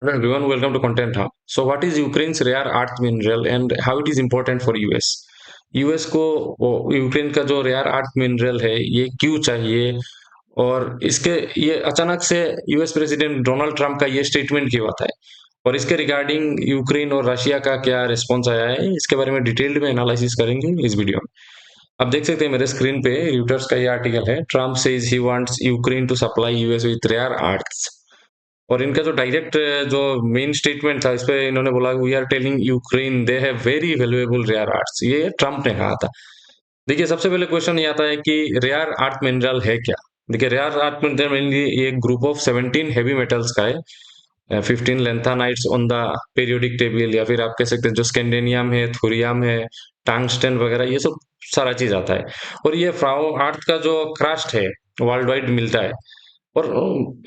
Hello everyone, welcome to Content Hub. So, what is Ukraine's rare earth mineral and how it is important for US? US को Ukraine का जो rare earth mineral है ये क्यों चाहिए और इसके ये अचानक से यूएस प्रेसिडेंट डोनाल्ड ट्रंप का ये स्टेटमेंट क्यों आता है और इसके रिगार्डिंग यूक्रेन और रशिया का क्या रिस्पॉन्स आया है इसके बारे में डिटेल्ड में एनालिसिस करेंगे इस वीडियो में। आप देख सकते हैं मेरे स्क्रीन पे र्यूटर्स का ये आर्टिकल है। Trump says he wants Ukraine to supply US with rare earths और इनका जो डायरेक्ट जो मेन स्टेटमेंट था इस पे इन्होंने बोला we are telling Ukraine they have very valuable rare earths, ये ट्रम्प ने कहा था। देखिए सबसे पहले क्वेश्चन ये आता है कि रेयर अर्थ मिनरल है क्या। देखिए रेयर अर्थ मिनरल मेनली ये एक ग्रुप ऑफ 17 हैवी मेटल्स का है। 15 लेंथानाइट्स ऑन द पीरियोडिक टेबल या फिर आप कह सकते हैं जो स्कैंडेनियम है, थोरियम है, टंगस्टन वगैरह ये सब सारा चीज आता है। और ये फ्राउ अर्थ का जो क्रस्ट है वर्ल्ड वाइड मिलता है और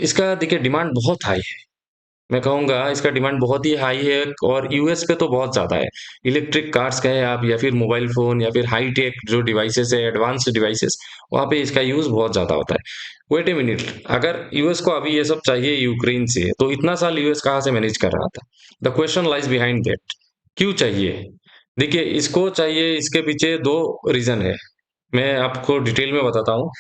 इसका देखिए डिमांड बहुत हाई है। मैं कहूँगा इसका डिमांड बहुत ही हाई है और यूएस पे तो बहुत ज़्यादा है। इलेक्ट्रिक कार्स कहें आप या फिर मोबाइल फ़ोन या फिर हाई टेक जो डिवाइसेस है, एडवांस्ड डिवाइसेस, वहाँ पे इसका यूज़ बहुत ज़्यादा होता है। वेट ए मिनट, अगर यूएस को अभी ये सब चाहिए यूक्रेन से, तो इतना साल यूएस कहाँ से मैनेज कर रहा था? The question lies behind that, क्यों चाहिए? देखिए, इसको चाहिए, इसके पीछे 2 रीज़न है। मैं आपको डिटेल में बताता हूँ।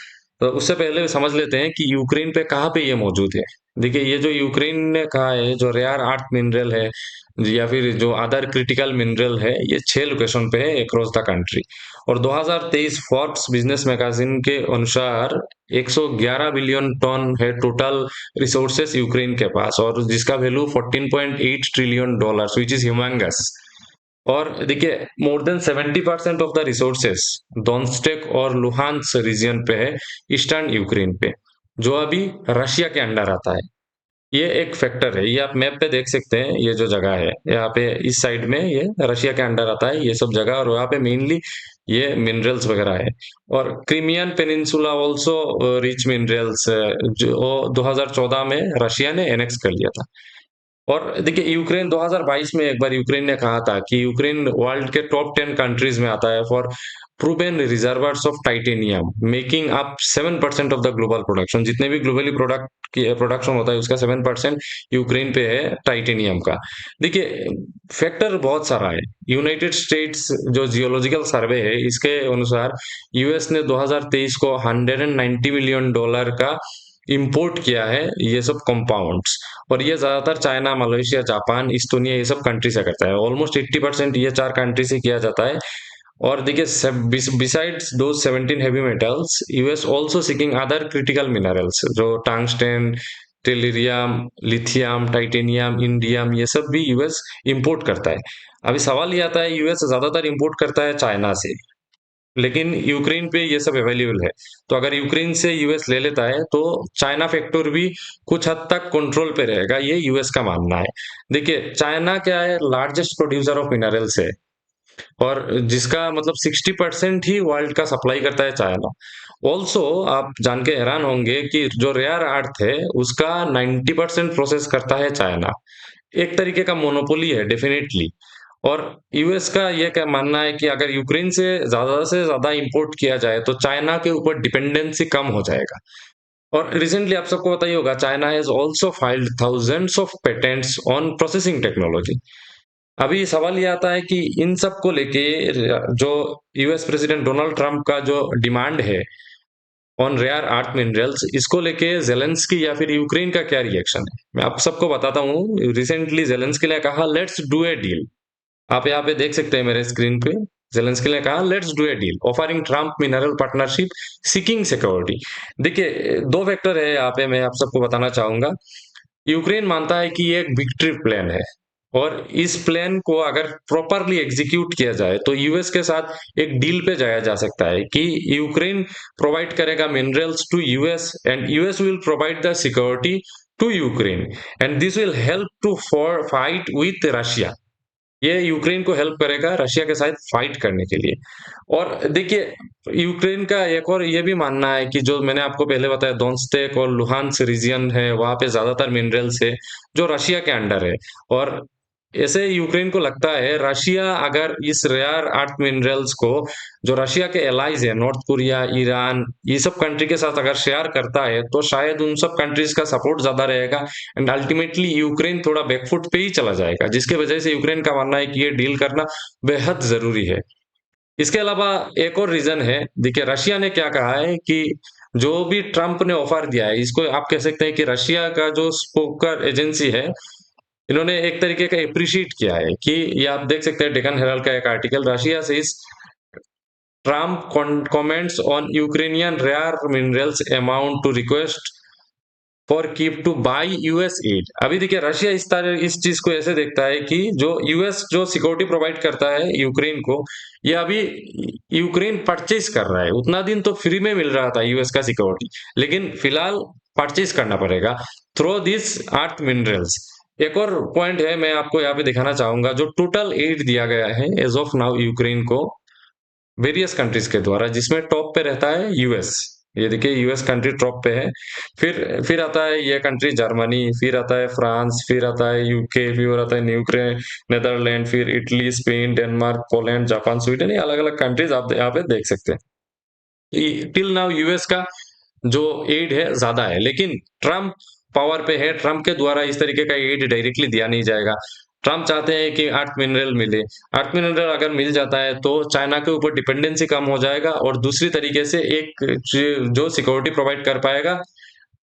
तो उससे पहले समझ लेते हैं कि यूक्रेन पे कहाँ पे ये मौजूद है। देखिए ये जो यूक्रेन ने कहा है जो रेयर अर्थ मिनरल है या फिर जो अदर क्रिटिकल मिनरल है ये 6 लोकेशन पे है अक्रॉस द कंट्री। और 2023 फोर्ब्स बिजनेस मैगजीन के अनुसार 111 बिलियन टन है टोटल रिसोर्सेस यूक्रेन के पास और जिसका value 14.8 trillion dollars which is humongous. और देखिए more than 70% of the resources Donetsk और लुहांस रीजन पे है, ईस्टर्न यूक्रेन पे, जो अभी रशिया के अंडर आता है। ये एक फैक्टर है, ये आप मैप पे देख सकते हैं। ये जो जगह है यहाँ पे इस साइड में ये रशिया के अंडर आता है ये सब जगह और यहाँ पे मेनली ये मिनरल्स वगैरह है। और Crimean peninsula also rich minerals जो 2014 में रशिया ने एनेक्स कर लिया था। और देखिए यूक्रेन 2022 में एक बार यूक्रेन ने कहा था कि यूक्रेन वर्ल्ड के टॉप 10 कंट्रीज में आता है for proven reservoirs of titanium making up 7% of the global production. जितने भी ग्लोबली प्रोडक्शन होता है उसका 7% यूक्रेन पे है टाइटेनियम का। देखिए फैक्टर बहुत सारा है। यूनाइटेड स्टेट्स जो जियोलॉजिकल सर्वे है इसके अनुसार यूएस ने 2023 को 190 मिलियन डॉलर का इंपोर्ट किया है ये सब कंपाउंड्स। और ये ज्यादातर चाइना, मलेशिया, जापान, इस्तोनिया ये सब कंट्री से करता है। ऑलमोस्ट 80% ये 4 कंट्री से किया जाता है। और देखिए बिसाइड्स दो 17 heavy metals US also seeking other critical minerals जो टंगस्टन, टेलिरियम, लिथियम, टाइटेनियम, इंडियम ये सब भी यूएस इंपोर्ट करता है। अभी सवाल ये आता है यूएस ज्यादातर इंपोर्ट करता है चाइना से, लेकिन यूक्रेन पे ये सब अवेलेबल है। तो अगर यूक्रेन से यूएस ले लेता है तो चाइना फैक्टर भी कुछ हद तक कंट्रोल पे रहेगा, ये यूएस का मानना है। देखिए चाइना क्या है, लार्जेस्ट प्रोड्यूसर ऑफ मिनरल्स है और जिसका मतलब 60% ही वर्ल्ड का सप्लाई करता है चाइना। ऑल्सो आप जान के हैरान होंगे कि जो रेयर अर्थ है उसका 90% प्रोसेस करता है चाइना। एक तरीके का मोनोपोली है डेफिनेटली। और यूएस का ये क्या मानना है कि अगर यूक्रेन से ज्यादा इंपोर्ट किया जाए तो चाइना के ऊपर डिपेंडेंसी कम हो जाएगा। और रिसेंटली आप सबको पता ही होगा China has also filed thousands of patents on processing technology. अभी सवाल ये आता है कि इन सब को लेके जो यूएस प्रेसिडेंट डोनाल्ड ट्रंप का जो डिमांड है ऑन रेयर अर्थ मिनरल्स इसको लेके जेलेंस्की या फिर यूक्रेन का क्या रिएक्शन है मैं आप सबको बताता हूँ। रिसेंटली जेलेंस्की ने कहा लेट्स डू ए डील। आप यहाँ पे देख सकते हैं मेरे स्क्रीन पे। जेलेंस्की ने कहा let's do a deal offering Trump mineral partnership seeking security. देखिए 2 फैक्टर है यहाँ पे मैं आप सबको बताना चाहूंगा। यूक्रेन मानता है कि ये एक विक्ट्री प्लान है और इस प्लान को अगर प्रॉपरली एग्जीक्यूट किया जाए तो यूएस के साथ एक डील पे जाया जा सकता है कि यूक्रेन प्रोवाइड करेगा minerals to US and US will provide the security to Ukraine and this will help to for fight with Russia. ये यूक्रेन को हेल्प करेगा रशिया के साथ फाइट करने के लिए। और देखिए यूक्रेन का एक और ये भी मानना है कि जो मैंने आपको पहले बताया डोनेस्टेक और लुहांस रीजन है वहां पे ज्यादातर मिनरल्स है जो रशिया के अंडर है। और ऐसे यूक्रेन को लगता है रशिया अगर इस रेयर अर्थ मिनरल्स को जो रशिया के एलाइज है नॉर्थ कोरिया, ईरान, ये सब कंट्री के साथ अगर शेयर करता है तो शायद उन सब कंट्रीज का सपोर्ट ज्यादा रहेगा एंड अल्टीमेटली यूक्रेन थोड़ा बैकफुट पे ही चला जाएगा, जिसके वजह से यूक्रेन का मानना है कि ये डील करना बेहद जरूरी है। इसके अलावा एक और रीजन है, देखिए रशिया ने क्या कहा है कि जो भी ट्रंप ने ऑफर दिया है, इसको आप कह सकते हैं कि रशिया का जो स्पोकर एजेंसी है, इन्होंने एक तरीके का अप्रिशिएट किया है कि ये आप देख सकते हैं डेकन हेराल्ड का एक आर्टिकल, रशिया से इस Trump comments on Ukrainian rare minerals amount to request for keep to buy US aid. अभी देखिए रशिया इस चीज को ऐसे देखता है कि जो यूएस जो सिक्योरिटी प्रोवाइड करता है यूक्रेन को, ये अभी यूक्रेन परचेज कर रहा है। उतना दिन तो फ्री में मिल रहा था यूएस का सिक्योरिटी, लेकिन फिलहाल परचेज करना पड़ेगा थ्रू दिस अर्थ मिनरल्स। एक और पॉइंट है मैं आपको यहाँ पे दिखाना चाहूंगा, जो टोटल एड दिया गया है एज ऑफ नाउ यूक्रेन को वेरियस कंट्रीज के द्वारा, जिसमें टॉप पे रहता है यूएस। ये देखिए यूएस कंट्री टॉप पे है, फिर आता है ये कंट्री जर्मनी, फिर आता है फ्रांस, फिर आता है यूके, फिर आता है यूक्रेन, नेदरलैंड, फिर Italy, Spain, Denmark, Poland, Japan, Sweden, ये अलग अलग कंट्रीज आप यहाँ पे देख सकते हैं। टिल नाउ यूएस का जो एड है ज्यादा है, लेकिन ट्रम्प पावर पे है, ट्रम्प के द्वारा इस तरीके का एड डायरेक्टली दिया नहीं जाएगा। ट्रम्प चाहते हैं कि अर्थ मिनरल मिले, अर्थ मिनरल अगर मिल जाता है तो चाइना के ऊपर डिपेंडेंसी कम हो जाएगा और दूसरी तरीके से एक जो सिक्योरिटी प्रोवाइड कर पाएगा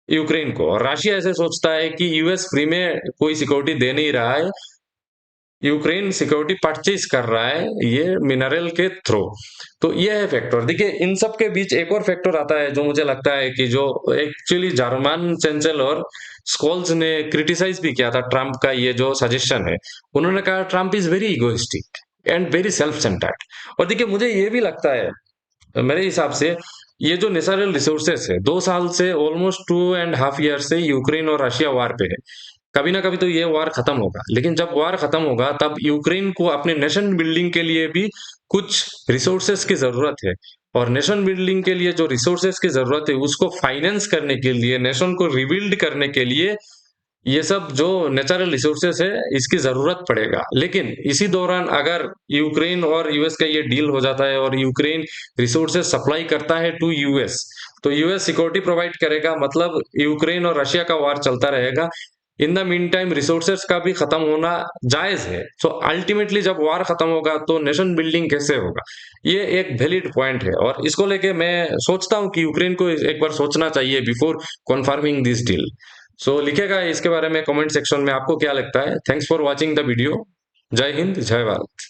यूक्रेन को। और रशिया ऐसे सोचता है कि यूएस फ्री में कोई सिक्योरिटी दे नहीं रहा है, यूक्रेन सिक्योरिटी परचेज कर रहा है ये मिनरल के थ्रू। तो ये है फैक्टर। देखिए इन सब के बीच एक और फैक्टर आता है जो मुझे लगता है कि जो एक्चुअली जर्मन चांसलर स्कोल्स ने क्रिटिसाइज भी किया था ट्रम्प का ये जो सजेशन है। उन्होंने कहा Trump is very egoistic and very self centred. और देखिए मुझे ये भी लगता है मेरे हिसाब से, ये जो नेचुरल रिसोर्सेस है, 2 साल से ऑलमोस्ट 2.5 ईयर से यूक्रेन और रशिया वार पे है। कभी ना कभी तो ये वार खत्म होगा, लेकिन जब वार खत्म होगा तब यूक्रेन को अपने नेशन बिल्डिंग के लिए भी कुछ रिसोर्सेस की जरूरत है। और नेशन बिल्डिंग के लिए जो रिसोर्सेस की जरूरत है उसको फाइनेंस करने के लिए, नेशन को रिबिल्ड करने के लिए ये सब जो नेचुरल रिसोर्सेस है इसकी जरूरत पड़ेगा। लेकिन इसी दौरान अगर यूक्रेन और यूएस का ये डील हो जाता है और यूक्रेन रिसोर्सेस सप्लाई करता है टू यूएस, तो यूएस सिक्योरिटी प्रोवाइड करेगा, मतलब यूक्रेन और रशिया का वार चलता रहेगा। In the mean time resources का भी खत्म होना जायज है। सो अल्टीमेटली जब वार खत्म होगा तो नेशन बिल्डिंग कैसे होगा, ये एक वैलिड पॉइंट है। और इसको लेके मैं सोचता हूँ कि यूक्रेन को एक बार सोचना चाहिए बिफोर कन्फर्मिंग दिस डील। सो लिखेगा इसके बारे में कमेंट सेक्शन में आपको क्या लगता है। Thanks for watching the video. जय हिंद, जय भारत।